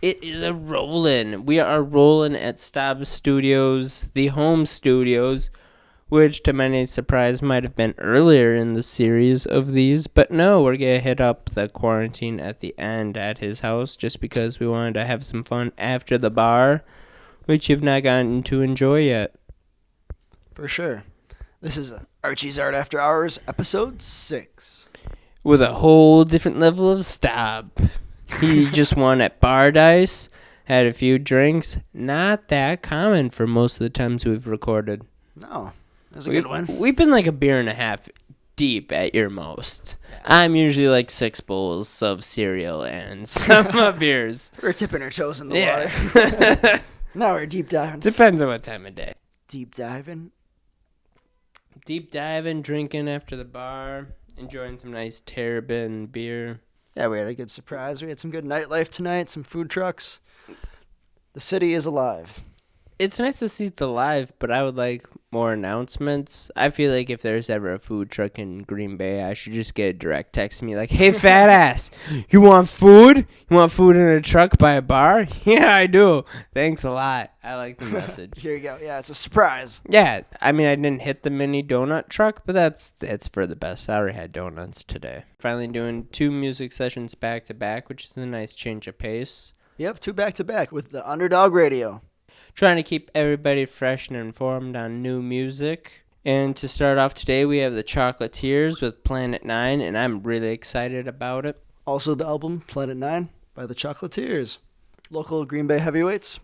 It is a rollin'. We are rolling at Staab Studios, the home studios, which to many's surprise might have been earlier in the series of these. But no, we're going to hit up the quarantine at the end at his house just because we wanted to have some fun after the bar, which you've not gotten to enjoy yet. For sure. This is Archie's Art After Hours, episode 6. With a whole different level of Staab. He just won at bar dice, had a few drinks. Not that common for most of the times we've recorded. No, that was a good one. We've been like a beer and a half deep at your most. I'm usually like 6 bowls of cereal and some beers. We're tipping our toes in the water. Now we're deep diving. Depends on what time of day. Deep diving, drinking after the bar, enjoying some nice Terrabin beer. Yeah, we had a good surprise. We had some good nightlife tonight, some food trucks. The city is alive. It's nice to see it's alive, but I would like more announcements. I feel like if there's ever a food truck in Green Bay, I should just get a direct text to me like, hey, fat ass, you want food? You want food in a truck by a bar? Yeah, I do. Thanks a lot. I like the message. Here you go. Yeah, it's a surprise. Yeah, I mean, I didn't hit the mini donut truck, but it's for the best. I already had donuts today. Finally doing 2 music sessions back to back, which is a nice change of pace. Yep, 2 back-to-back with the Underdog Radio. Trying to keep everybody fresh and informed on new music. And to start off today, we have the Chocolatiers with Planet 9, and I'm really excited about it. Also the album Planet 9 by the Chocolatiers. Local Green Bay heavyweights.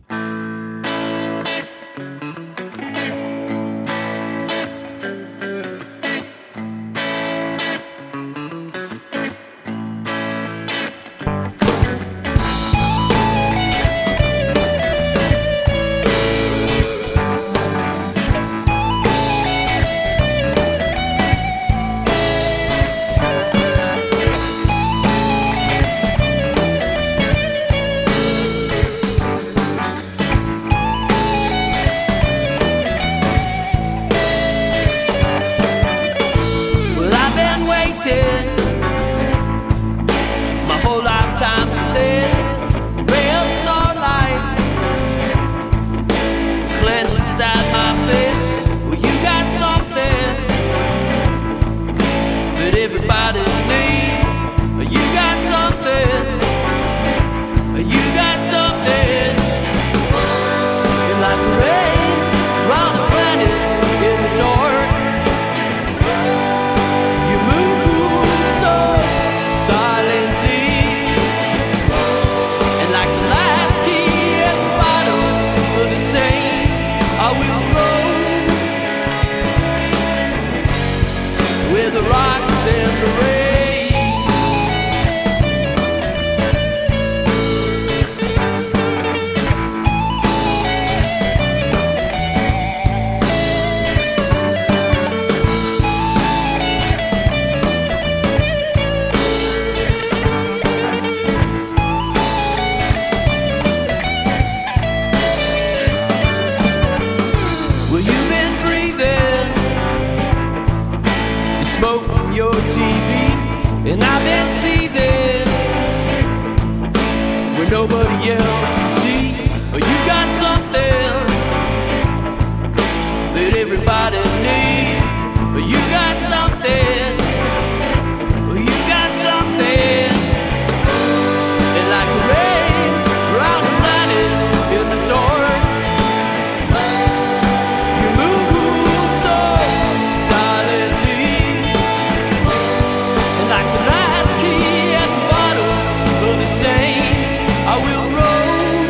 I will roll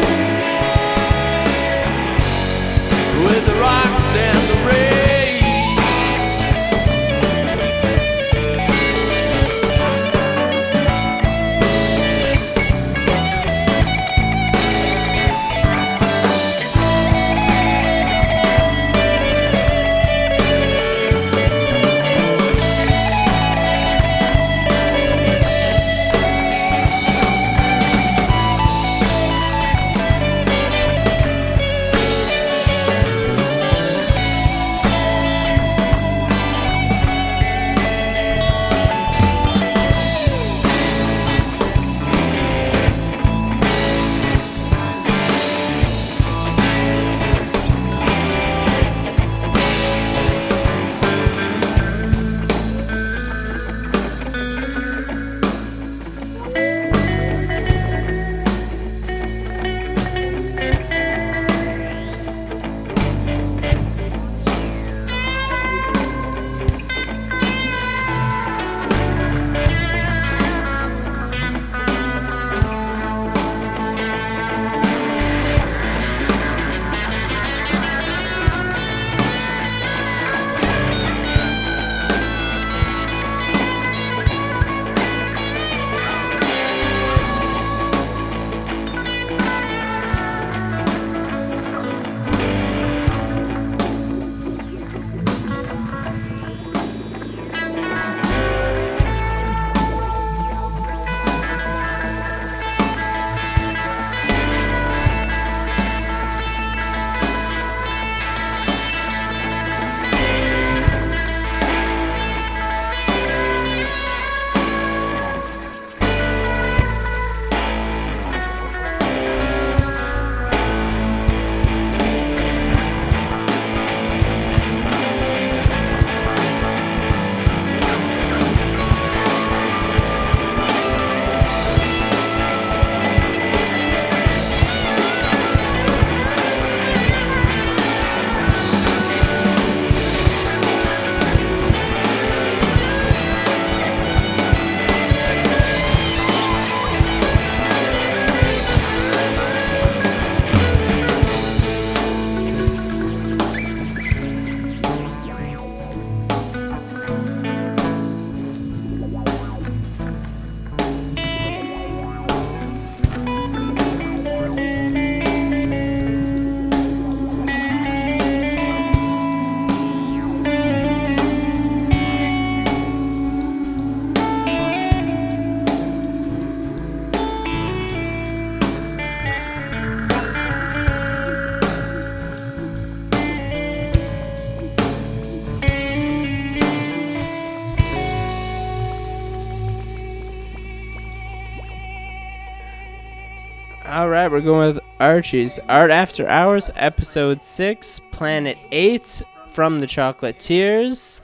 All right, we're going with Archie's Art After Hours, Episode 6, Planet 8, From the Chocolatiers.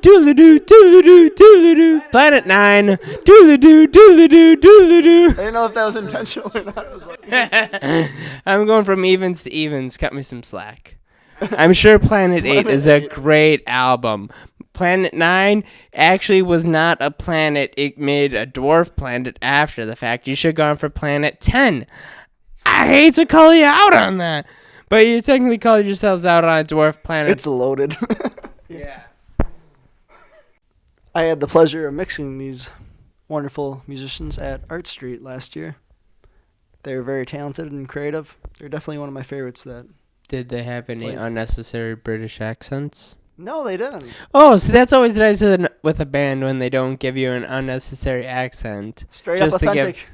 Doodle-doo, doodle-doo, doodle-doo. Planet 9. Doodle-doo, doodle-doo, doodle-doo. I didn't know if that was intentional or not. I was like, I'm going from evens to evens. Cut me some slack. I'm sure Planet 8 is a great album. Planet 9 actually was not a planet. It made a dwarf planet after the fact. You should have gone for Planet 10. I hate to call you out on that, but you technically called yourselves out on a dwarf planet. it's loaded. Yeah. I had the pleasure of mixing these wonderful musicians at Art Street last year. They were very talented and creative. They're definitely one of my favorites. Did they have any unnecessary British accents? No, they didn't. Oh, so that's always nice with a band when they don't give you an unnecessary accent. Straight up authentic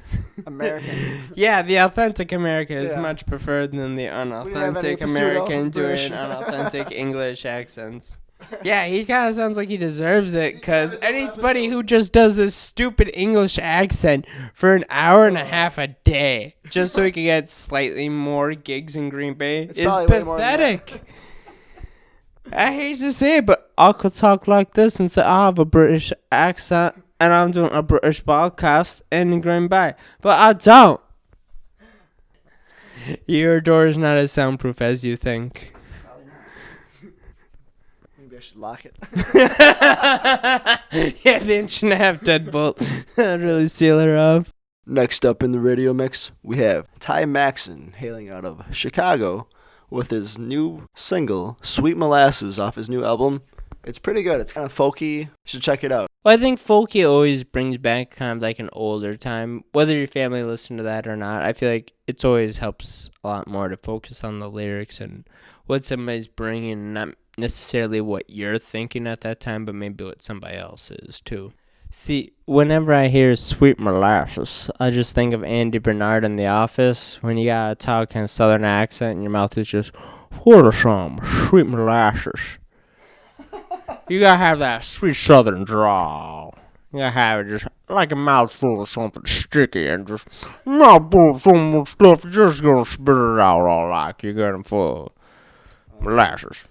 American. Yeah, the authentic American is much preferred than the unauthentic American doing unauthentic English accents. Yeah, he kind of sounds like he deserves it, because anybody who just does this stupid English accent for an hour and a half a day, just so he can get slightly more gigs in Green Bay, is pathetic. I hate to say it, but I could talk like this and say I have a British accent, and I'm doing a British podcast in Green Bay, but I don't. Your door is not as soundproof as you think. Should lock it. Yeah, the inch and a half deadbolt. That'd really seal her off. Next up in the radio mix, we have Ty Maxon, hailing out of Chicago, with his new single, Sweet Molasses, off his new album. It's pretty good. It's kind of folky. You should check it out. Well, I think folky always brings back kind of like an older time. Whether your family listen to that or not, I feel like it always helps a lot more to focus on the lyrics and what somebody's bringing, not necessarily what you're thinking at that time, but maybe what somebody else is too. See, whenever I hear Sweet Molasses, I just think of Andy Bernard in The Office, when you got a talk kind of southern accent and your mouth is just full of some sweet molasses. You gotta have that sweet southern drawl. You gotta have it just like a mouthful of something sticky and just mouthful of so much stuff, you're just gonna spit it out all like you're getting full of molasses.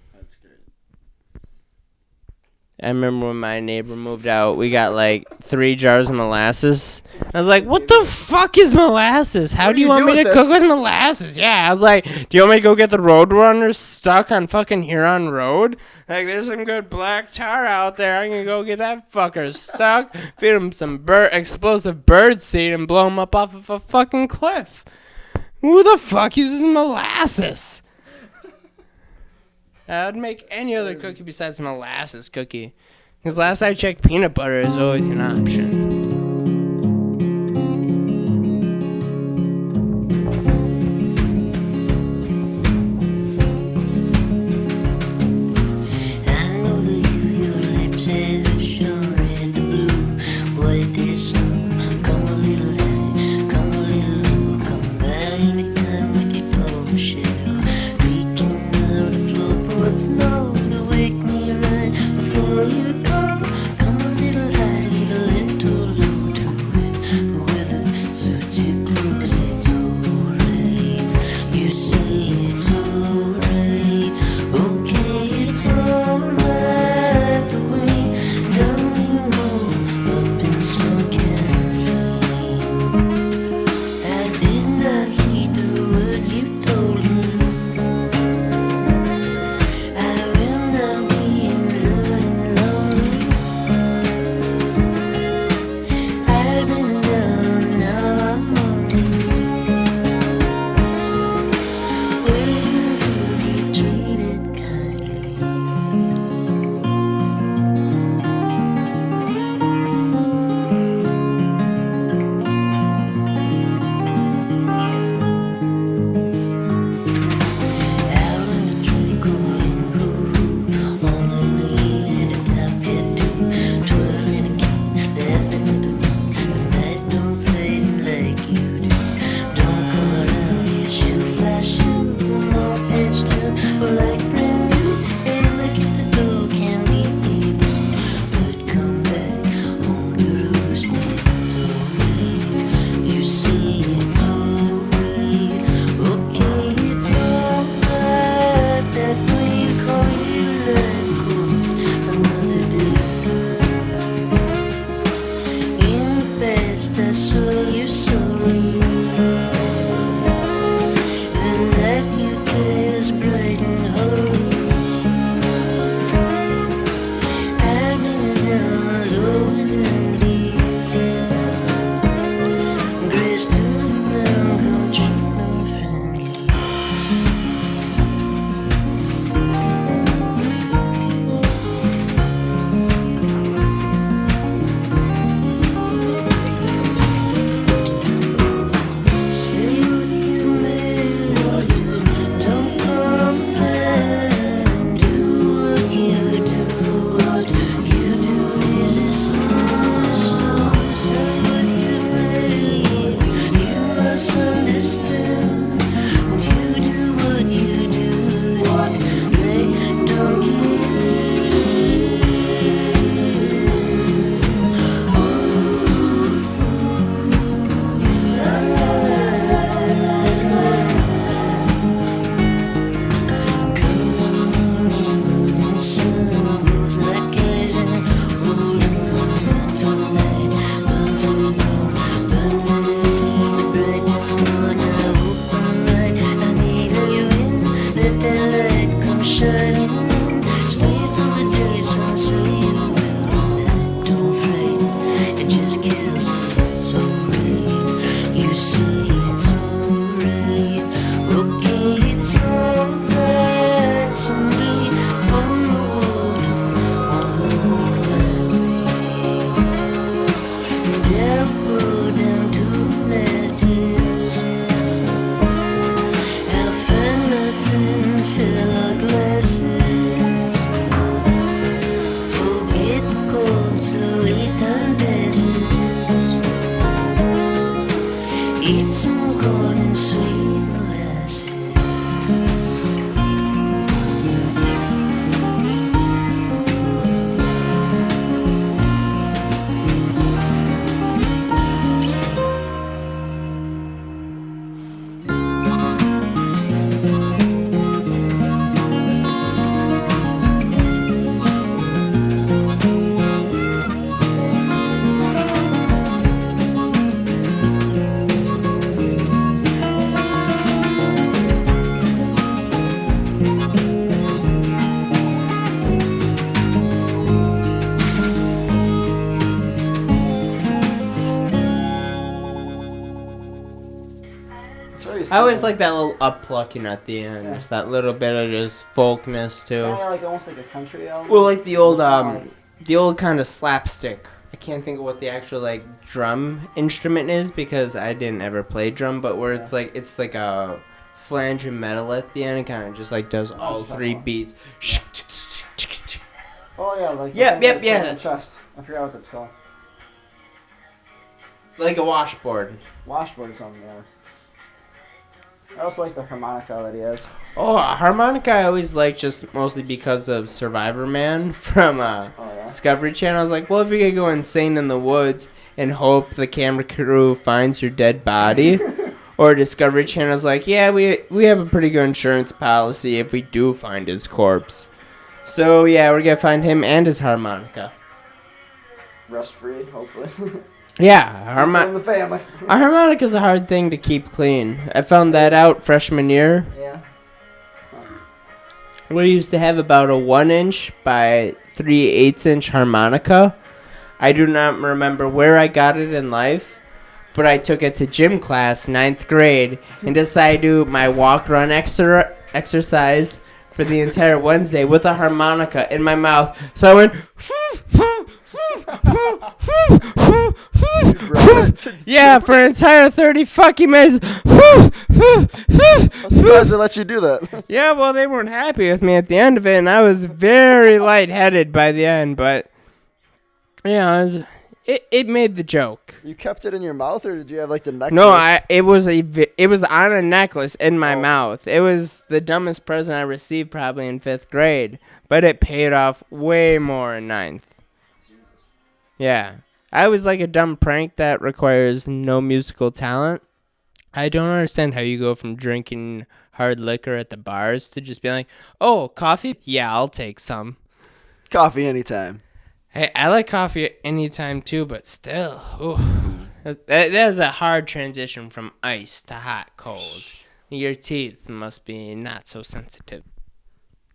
I remember when my neighbor moved out, we got like 3 jars of molasses. I was like, what the fuck is molasses? How do you want me to cook with molasses? Yeah, I was like, do you want me to go get the Roadrunners stuck on fucking Huron Road? Like, there's some good black tar out there. I'm going to go get that fucker stuck, feed him some explosive bird seed, and blow him up off of a fucking cliff. Who the fuck uses molasses? I'd make any other cookie besides a molasses cookie. Because last I checked, peanut butter is always an option. Come a little high, little into understand when you do what you do. They don't I always like that little up-plucking at the end. Yeah. Just that little bit of just folkness too. Kind of like almost like a country album. Well, like the old kind of slapstick. I can't think of what the actual like drum instrument is because I didn't ever play drum, but where it's like a flange and metal at the end, it kind of just like does all three beats. Oh yeah, like Yep. The chest. I forgot what that's called. Like a washboard. Washboard or something. Yeah. I also like the harmonica that he has. Oh, harmonica I always liked just mostly because of Survivor Man from Discovery Channel. I was like, well, if you're going to go insane in the woods and hope the camera crew finds your dead body, or Discovery Channel's like, yeah, we have a pretty good insurance policy if we do find his corpse. So, yeah, we're going to find him and his harmonica. Rust free, hopefully. Yeah, in the family. a harmonica's a hard thing to keep clean. I found that out freshman year. Yeah. We used to have about a 1-inch by 3/8-inch harmonica. I do not remember where I got it in life, but I took it to gym class, 9th grade, and decided to do my walk-run exercise for the entire Wednesday with a harmonica in my mouth. So I went... Yeah, for an entire 30 fucking minutes. I'm surprised they let you do that. Yeah, well, they weren't happy with me at the end of it, and I was very lightheaded by the end, but yeah, it made the joke. You kept it in your mouth, or did you have like the necklace? No, it was on a necklace in my mouth. It was the dumbest present I received probably in 5th grade, but it paid off way more in 9th. Yeah. I was like a dumb prank that requires no musical talent. I don't understand how you go from drinking hard liquor at the bars to just being like, oh, coffee? Yeah, I'll take some. Coffee anytime. Hey, I like coffee anytime too, but still. Ooh, that is a hard transition from ice to hot cold. Your teeth must be not so sensitive.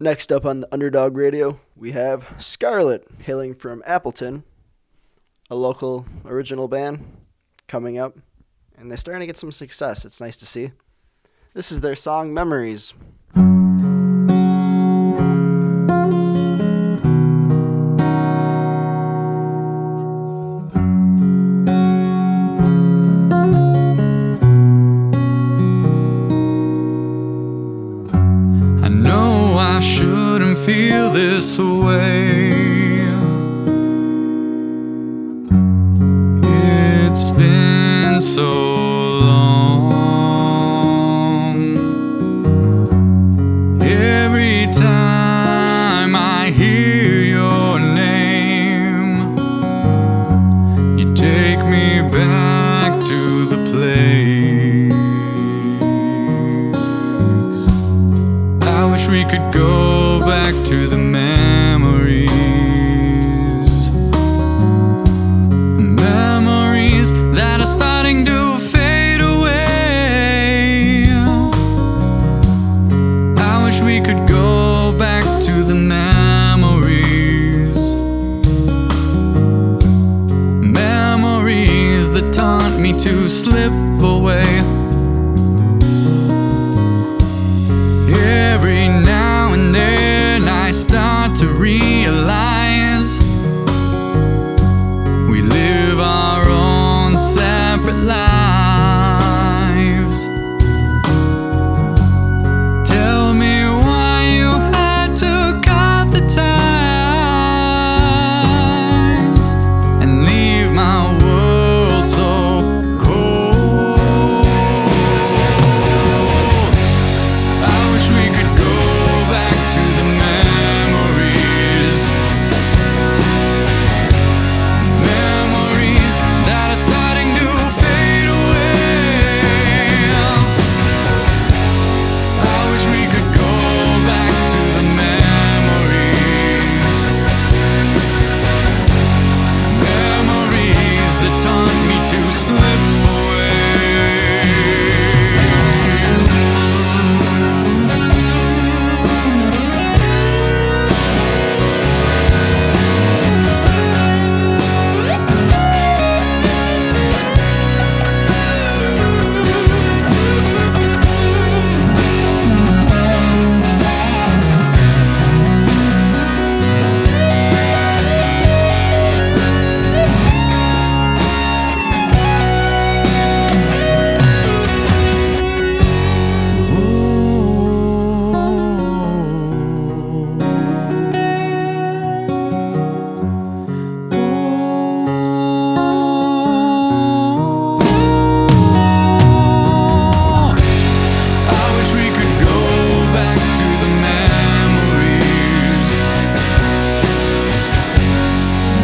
Next up on the Underdog Radio, we have Scarlet, hailing from Appleton. A local original band coming up, and they're starting to get some success. It's nice to see. This is their song Memories. I know I shouldn't feel this way. It's been so long. wish we could go back to the memories. Memories that are starting to fade away. I wish we could go back to the memories. Memories that taught me to slip away. Every now and then I start to realize we live our own separate lives. Tell me why you had to cut the ties and leave my world so cold. I wish we could go back to the memories. Memories that are starting to fade away. I wish we could go back to the memories. Memories that taught me to slip away. I wish we could go back to the memories.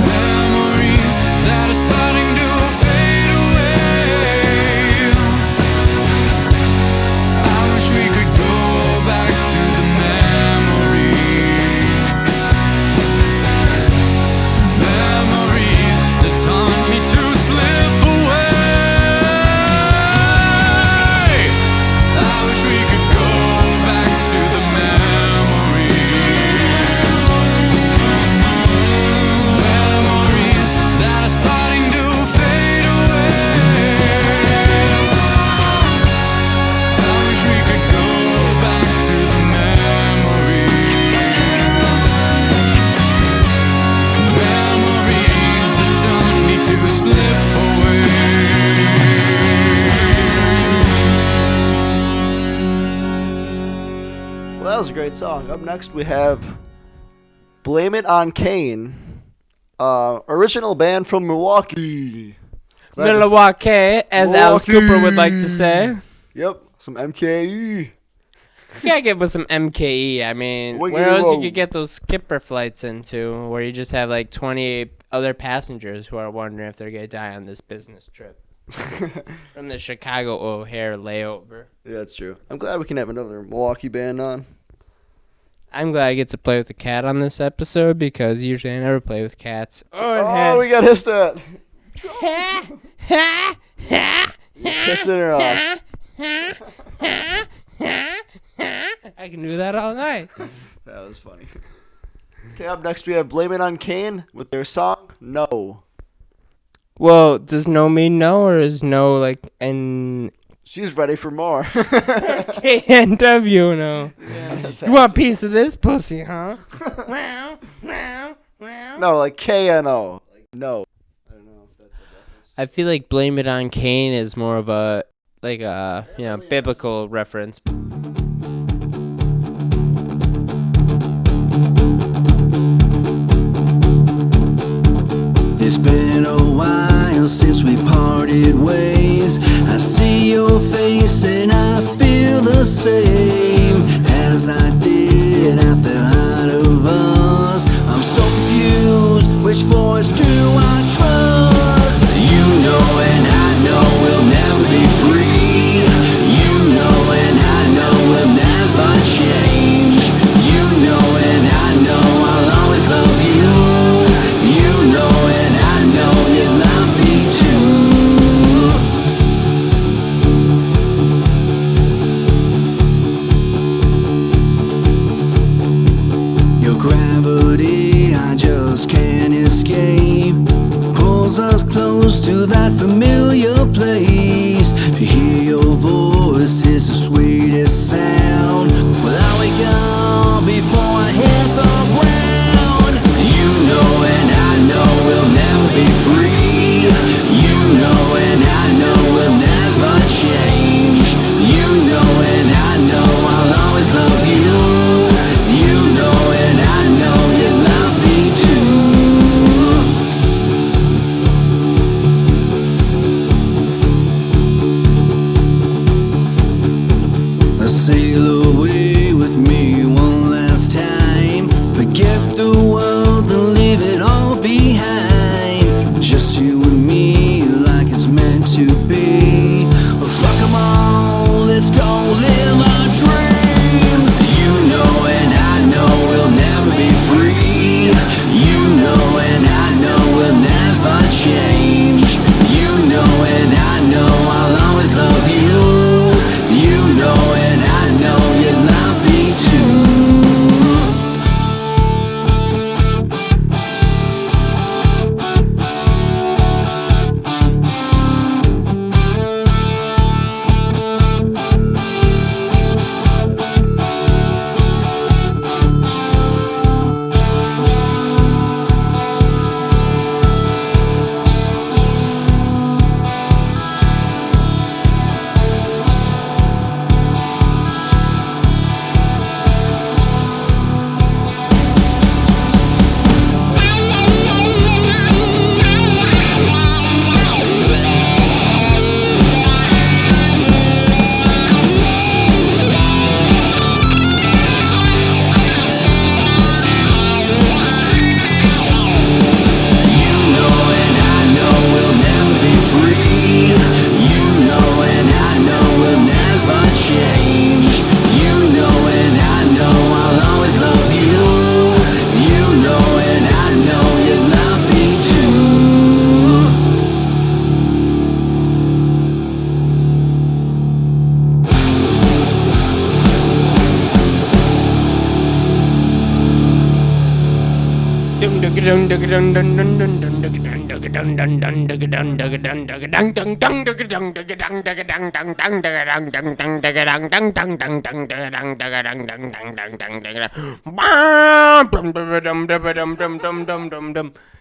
Memories that are starting to fade away. I wish we could go back to the memories. Memories that taught me to slip away. I wish we could go back to the memories. Memories that are starting to fade away. I wish we could go back to the memories. Memories that taught me to slip away. Well, that was a great song. Up next, we have Blame It on Cain, original band from Milwaukee. Milwaukee, as Alice Milwaukee. Cooper would like to say. Yep, some MKE. You gotta get with some MKE. I mean, Wiggity where else whoa. you could get those skipper flights into, where you just have like 20 other passengers who are wondering if they're gonna die on this business trip from the Chicago O'Hare layover. Yeah, that's true. I'm glad we can have another Milwaukee band on. I'm glad I get to play with a cat on this episode because usually I never play with cats. Oh, we got hissed at. Pissing her off. I can do that all night. That was funny. Okay, up next we have Blame It on Cain with their song No. Well, does no mean no, or is no like N She's ready for more. KNW no? That's You want a awesome. piece of this pussy, huh? Meow, meow, meow. No, like KNO. Like no. I don't know if that's a reference. I feel like Blame It on Cain is more of a biblical reference. It's been a while since we parted ways. I see your face and I feel the same as I did at the height of us. I'm so confused, which voice do I trust? You know and I know we'll never be free. You know and I know we'll never change. to that familiar place. To hear your voice is the sweetest sound. Well, I wake up before I hit the ground. You know and I know we'll never be free. You know and I know we'll never change. You know and I know I'll always love you. You know and I know you love me too. Sail away with me one last time. Forget the world and leave it all behind. Just you and me like it's meant to be. Fuck 'em all, let's go live our dreams. You know and I know we'll never be free. You know and I know we'll never change. You know and I know I'll always love you. You know and I know you love me too.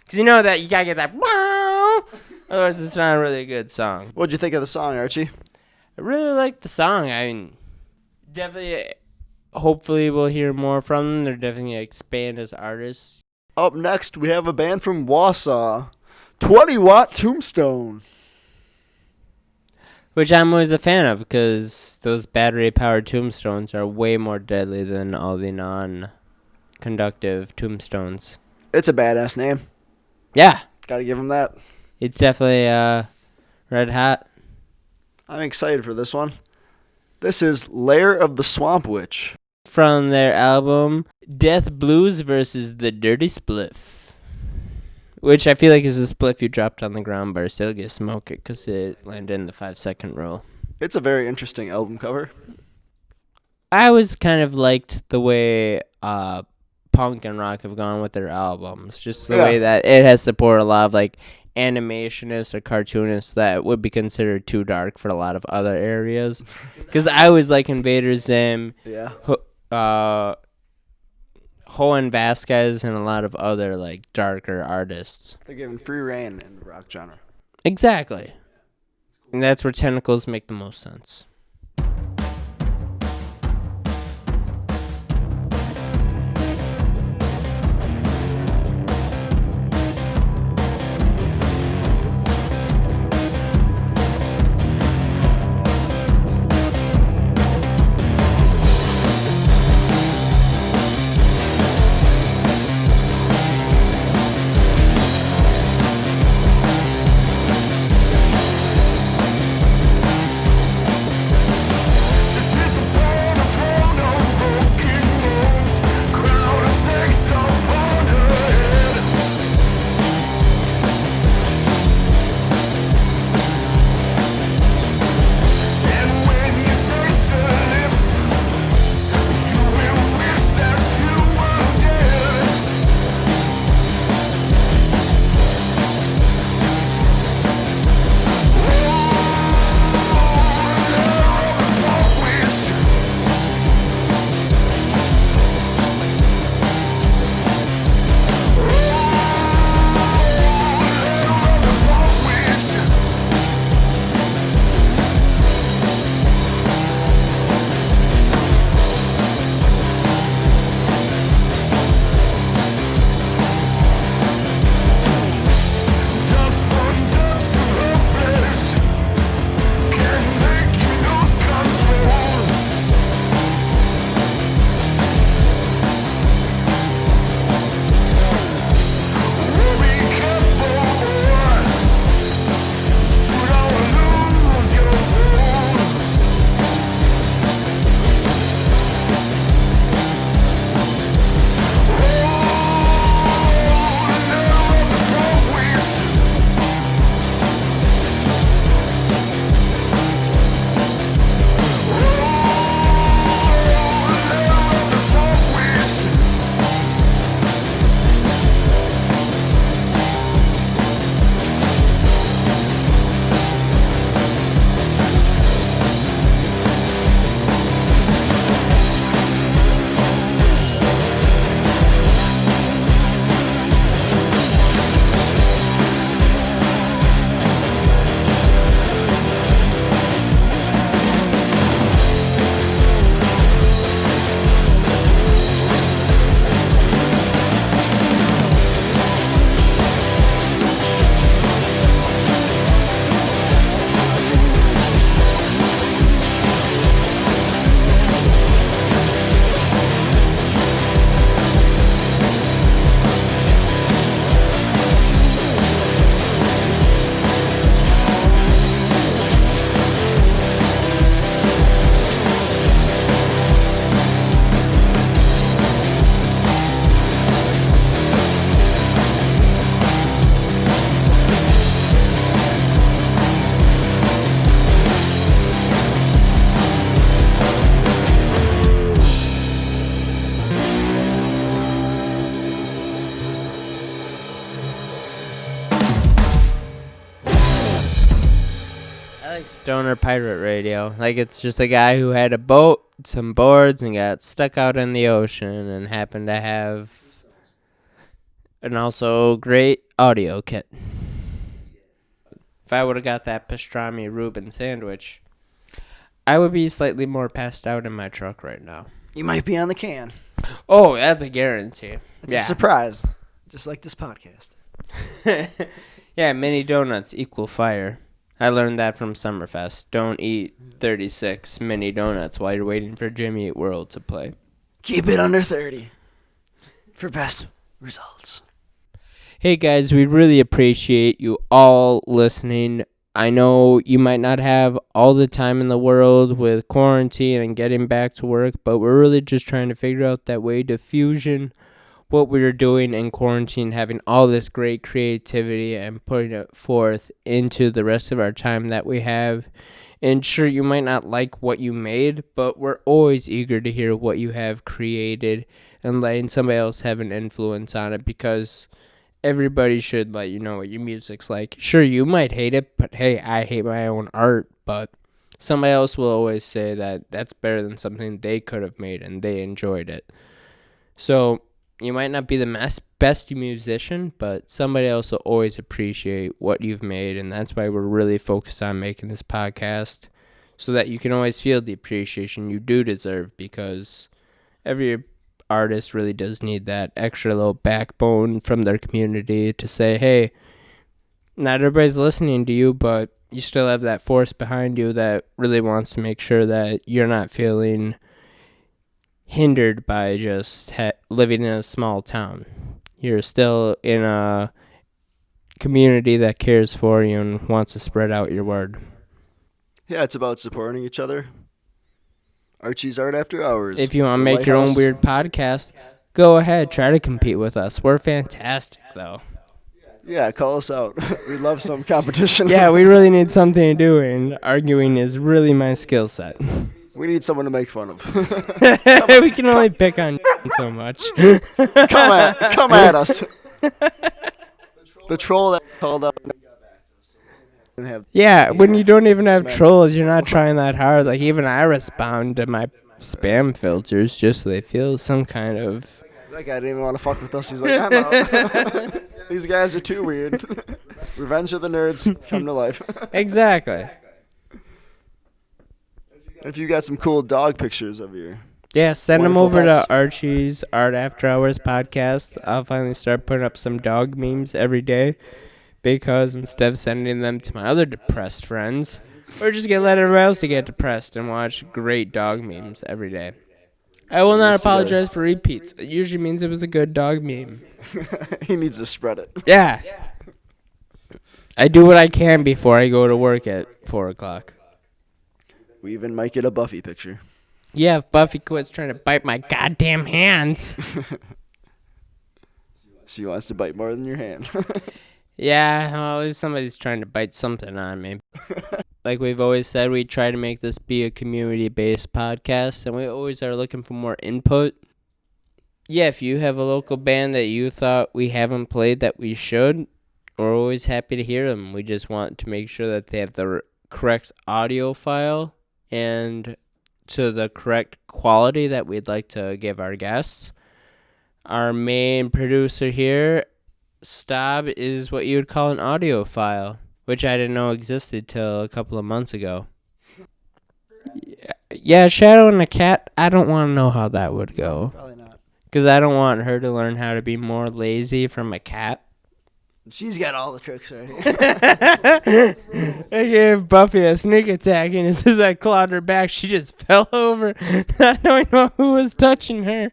Because you know that you gotta get that. Otherwise, it's not a really good song. What'd you think of the song, Archie? I really like the song. I mean, definitely. Hopefully, we'll hear more from them. They're definitely gonna expand as artists. Up next, we have a band from Wausau, 20 Watt Tombstone. Which I'm always a fan of because those battery-powered tombstones are way more deadly than all the non-conductive tombstones. It's a badass name. Yeah. Gotta give them that. It's definitely red hot. I'm excited for this one. This is Lair of the Swamp Witch. From their album Death Blues versus the Dirty Spliff. Which I feel like is a spliff you dropped on the ground but still get smoke it because it landed in the 5-second rule. It's a very interesting album cover. I always kind of liked the way punk and rock have gone with their albums. Just the way that it has supported a lot of like animationists or cartoonists that would be considered too dark for a lot of other areas. Because I always like Invader Zim, Joan Vasquez, and a lot of other like darker artists. They're given free reign in the rock genre. Exactly. And that's where Tentacles make the most sense. like stoner pirate radio. Like it's just a guy who had a boat, some boards, and got stuck out in the ocean and happened to have an also great audio kit. If I would have got that pastrami Reuben sandwich, I would be slightly more passed out in my truck right now. You might be on the can. Oh, that's a guarantee. It's a surprise, just like this podcast. Yeah, mini donuts equal fire. I learned that from Summerfest. Don't eat 36 mini donuts while you're waiting for Jimmy Eat World to play. Keep it under 30 for best results. Hey guys, we really appreciate you all listening. I know you might not have all the time in the world with quarantine and getting back to work, but we're really just trying to figure out that way to fusion what we were doing in quarantine, having all this great creativity and putting it forth into the rest of our time that we have. And sure, you might not like what you made, but we're always eager to hear what you have created and letting somebody else have an influence on it, because everybody should let you know what your music's like. Sure, you might hate it, but hey, I hate my own art, but somebody else will always say that that's better than something they could have made and they enjoyed it. So you might not be the best musician, but somebody else will always appreciate what you've made, and that's why we're really focused on making this podcast, so that you can always feel the appreciation you do deserve, because every artist really does need that extra little backbone from their community to say, hey, not everybody's listening to you, but you still have that force behind you that really wants to make sure that you're not feeling hindered by just living in a small town. You're still in a community that cares for you and wants to spread out your word. Yeah, it's about supporting each other. Archie's Art After Hours. If you want to make your own weird podcast, go ahead. Try to compete with us. We're fantastic, though. Yeah, call us out. We love some competition. Yeah, we really need something to do, and arguing is really my skill set. We need someone to make fun of. We can only pick on so much. Come at us. The troll that called up. Yeah, when you don't even have trolls, you're not trying that hard. Like, even I respond to my spam filters just so they feel some kind of... That guy didn't even want to fuck with us. He's like, I'm out. These guys are too weird. Revenge of the Nerds come to life. Exactly. If you got some cool dog pictures of your... Yeah, send them over pets. to Archie's Art After Hours podcast. I'll finally start putting up some dog memes every day, because instead of sending them to my other depressed friends, we're just going to let everybody else to get depressed and watch great dog memes every day. I will not apologize for repeats. It usually means it was a good dog meme. He needs to spread it. Yeah. I do what I can before I go to work at 4 o'clock. We even might get a Buffy picture. Yeah, if Buffy quits trying to bite my goddamn hands. She wants to bite more than your hand. Yeah, well, at least somebody's trying to bite something on me. Like we've always said, we try to make this be a community-based podcast, and we always are looking for more input. Yeah, if you have a local band that you thought we haven't played that we should, we're always happy to hear them. We just want to make sure that they have the correct audio file and to the correct quality that we'd like to give our guests. Our main producer here, Staab, is what you would call an audiophile, which I didn't know existed till a couple of months ago. Yeah, Shadow and a cat, I don't want to know how that would go. Probably not. Because I don't want her to learn how to be more lazy from a cat. She's got all the tricks right here. I gave Buffy a sneak attack, and as soon as I clawed her back, she just fell over, not knowing who was touching her.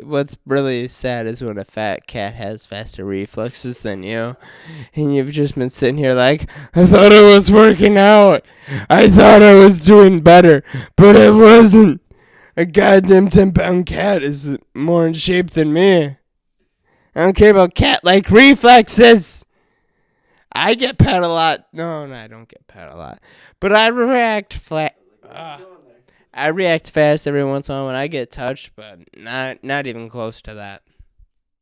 What's really sad is when a fat cat has faster reflexes than you, and you've just been sitting here like, I thought I was working out. I thought I was doing better, but it wasn't. A goddamn 10-pound cat is more in shape than me. I don't care about cat-like reflexes. I get pet a lot. No, I don't get pet a lot. But I react flat. I react fast every once in a while when I get touched, but not even close to that.